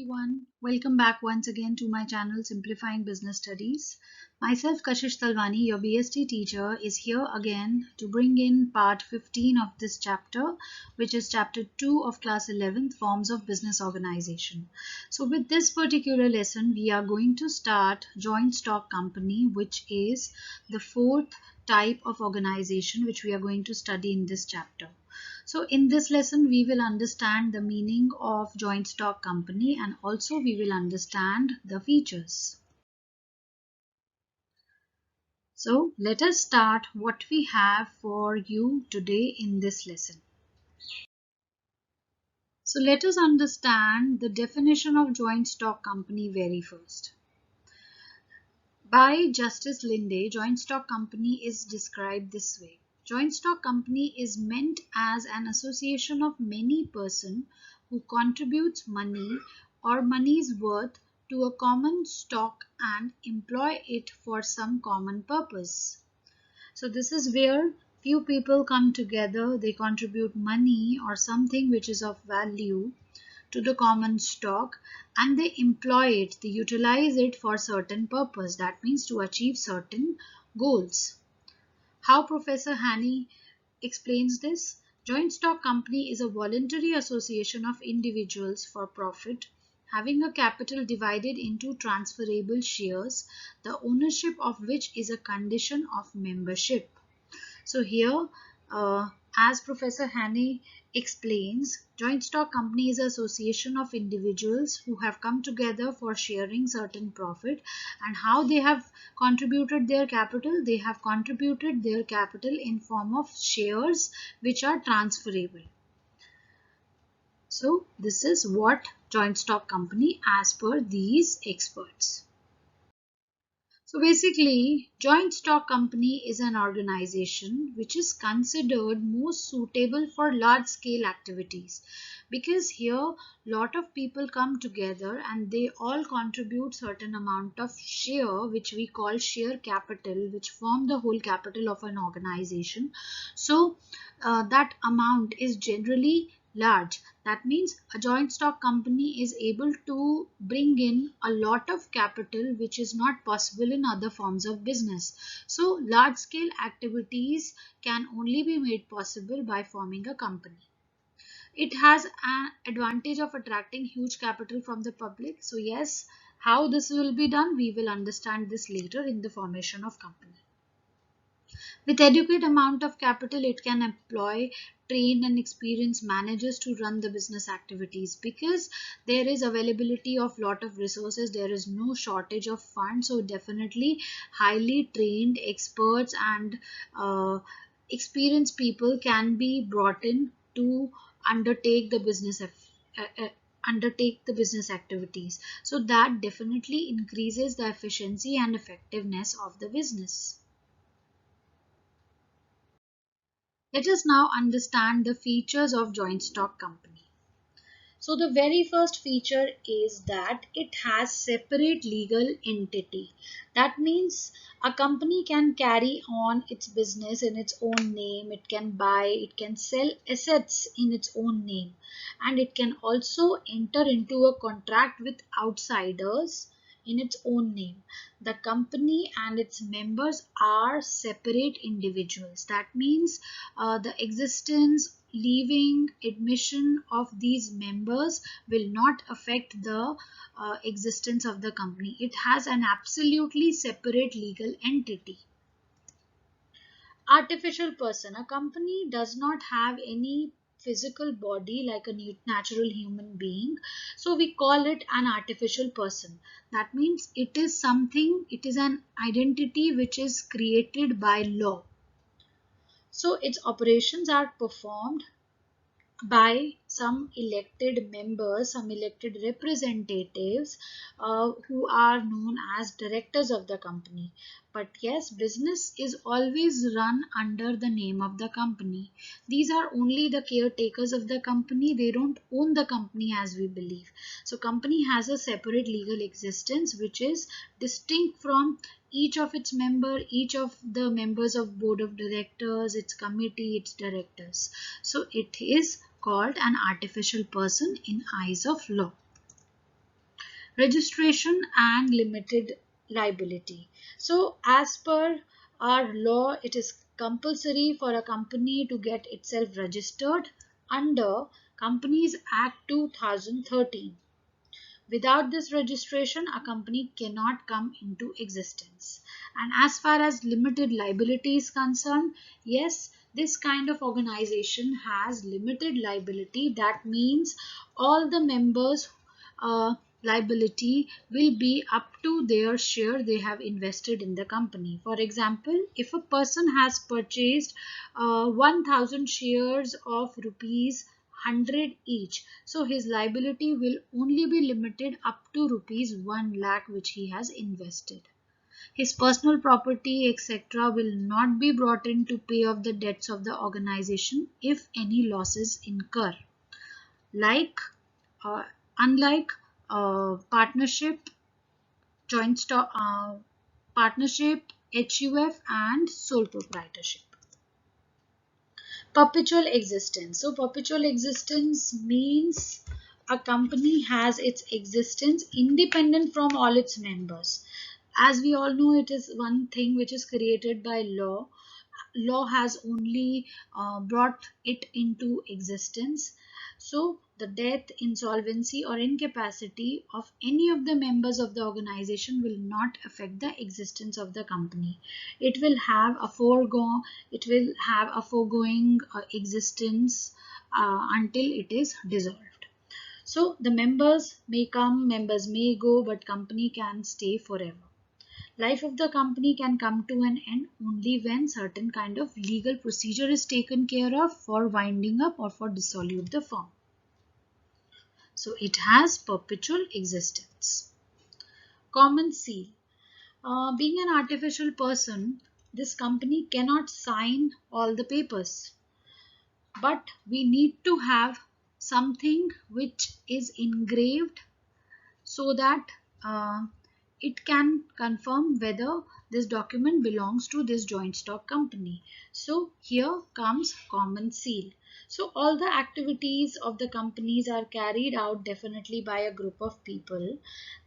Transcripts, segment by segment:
everyone. Welcome back once again to my channel Simplifying Business Studies. Myself Kashish Talwani, your BST teacher, is here again to bring in part 15 of this chapter, which is chapter 2 of class 11th, Forms of Business Organization. So with this particular lesson, we are going to start joint stock company, which is the fourth type of organization which we are going to study in this chapter. So in this lesson, we will understand the meaning of joint stock company and also we will understand the features. So let us start what we have for you today in this lesson. So let us understand the definition of joint stock company very first. By Justice Linde, joint stock company is described this way. Joint stock company is meant as an association of many persons who contributes money or money's worth to a common stock and employ it for some common purpose. So this is where few people come together, they contribute money or something which is of value to the common stock and they employ it, they utilize it for certain purpose. That means to achieve certain goals. How Professor Haney explains this? Joint stock company is a voluntary association of individuals for profit having a capital divided into transferable shares, the ownership of which is a condition of membership. So here, as Professor Haney explains, joint stock company is an association of individuals who have come together for sharing certain profit, and how they have contributed their capital. They have contributed their capital in form of shares which are transferable. So this is what joint stock company as per these experts. So basically, joint stock company is an organization which is considered most suitable for large scale activities, because here lot of people come together and they all contribute certain amount of share which we call share capital, which form the whole capital of an organization. So that amount is generally large. That means a joint stock company is able to bring in a lot of capital which is not possible in other forms of business. So large scale activities can only be made possible by forming a company. It has an advantage of attracting huge capital from the public. So yes, how this will be done, we will understand this later in the formation of company. With adequate amount of capital, it can employ trained and experienced managers to run the business activities, because there is availability of lot of resources, there is no shortage of funds. So definitely highly trained experts and experienced people can be brought in to undertake the business activities. So that definitely increases the efficiency and effectiveness of the business. Let us now understand the features of joint stock company. So the very first feature is that it has separate legal entity. That means a company can carry on its business in its own name, it can buy, it can sell assets in its own name, and it can also enter into a contract with outsiders in its own name. The company and its members are separate individuals. That means the existence, leaving, admission of these members will not affect the existence of the company. It has an absolutely separate legal entity. Artificial person. A company does not have any physical body like a natural human being, so we call it an artificial person. That means it is something, it is an identity which is created by law. So its operations are performed by some elected members, some elected representatives who are known as directors of the company. But yes, business is always run under the name of the company. These are only the caretakers of the company. They don't own the company as we believe. So company has a separate legal existence which is distinct from each of its each of the members of board of directors, its committee, its directors. So it is called an artificial person in eyes of law. Registration and limited liability. So as per our law, it is compulsory for a company to get itself registered under Companies Act 2013. Without this registration, a company cannot come into existence. And as far as limited liability is concerned, yes, this kind of organization has limited liability. That means all the members' liability will be up to their share they have invested in the company. For example, if a person has purchased 1000 shares of rupees 100 each, so his liability will only be limited up to rupees 1 lakh which he has invested. His personal property etc. will not be brought in to pay off the debts of the organization if any losses incur. Like uh, unlike partnership, joint stock, partnership, HUF and sole proprietorship. Perpetual existence. So perpetual existence means a company has its existence independent from all its members. As we all know, it is one thing which is created by law. Law has only brought it into existence. So the death, insolvency or incapacity of any of the members of the organization will not affect the existence of the company. It will have a foregoing existence until it is dissolved. So the members may come, members may go, but company can stay forever. Life of the company can come to an end only when certain kind of legal procedure is taken care of for winding up or for dissolve the firm. So it has perpetual existence. Common seal. Being an artificial person, this company cannot sign all the papers. But we need to have something which is engraved so that it can confirm whether this document belongs to this joint stock company. So here comes common seal. So all the activities of the companies are carried out definitely by a group of people.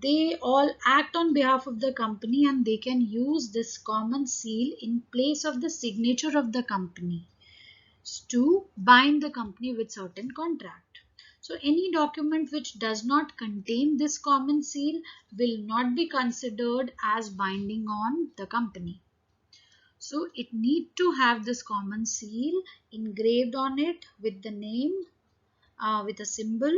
They all act on behalf of the company and they can use this common seal in place of the signature of the company to bind the company with certain contract. So any document which does not contain this common seal will not be considered as binding on the company. So it need to have this common seal engraved on it with the name, with a symbol,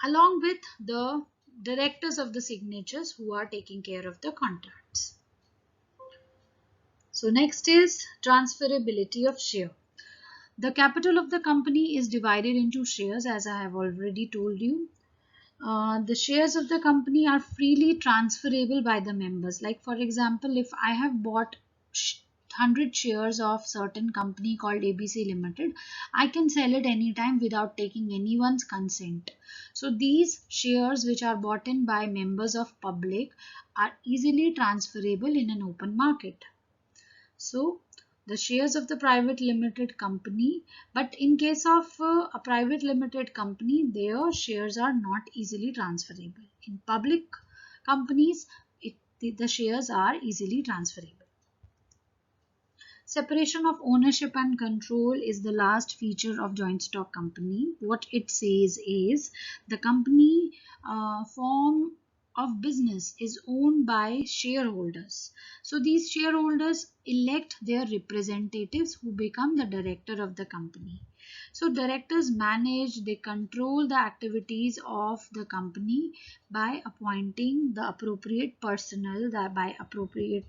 along with the directors of the signatures who are taking care of the contracts. So next is transferability of share. The capital of the company is divided into shares, as I have already told you. The shares of the company are freely transferable by the members. Like for example, if I have bought 100 shares of certain company called ABC Limited, I can sell it anytime without taking anyone's consent. So these shares which are bought in by members of public are easily transferable in an open market. So the shares of the private limited company, but in case of a private limited company, their shares are not easily transferable. In public companies, the shares are easily transferable. Separation of ownership and control is the last feature of joint stock company. What it says is the company form of business is owned by shareholders. So these shareholders elect their representatives who become the director of the company. So directors manage, they control the activities of the company by appointing the appropriate personnel, by appropriate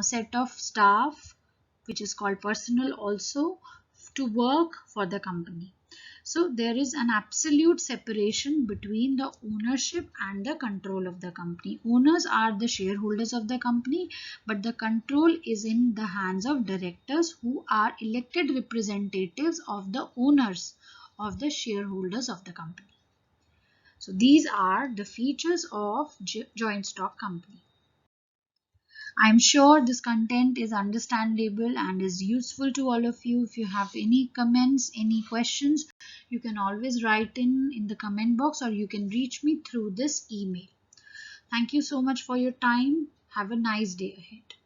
set of staff, which is called personnel also, to work for the company. So there is an absolute separation between the ownership and the control of the company. Owners are the shareholders of the company, but the control is in the hands of directors who are elected representatives of the owners, of the shareholders of the company. So these are the features of joint stock company. I'm sure this content is understandable and is useful to all of you. If you have any comments, any questions, you can always write in the comment box, or you can reach me through this email. Thank you so much for your time. Have a nice day ahead.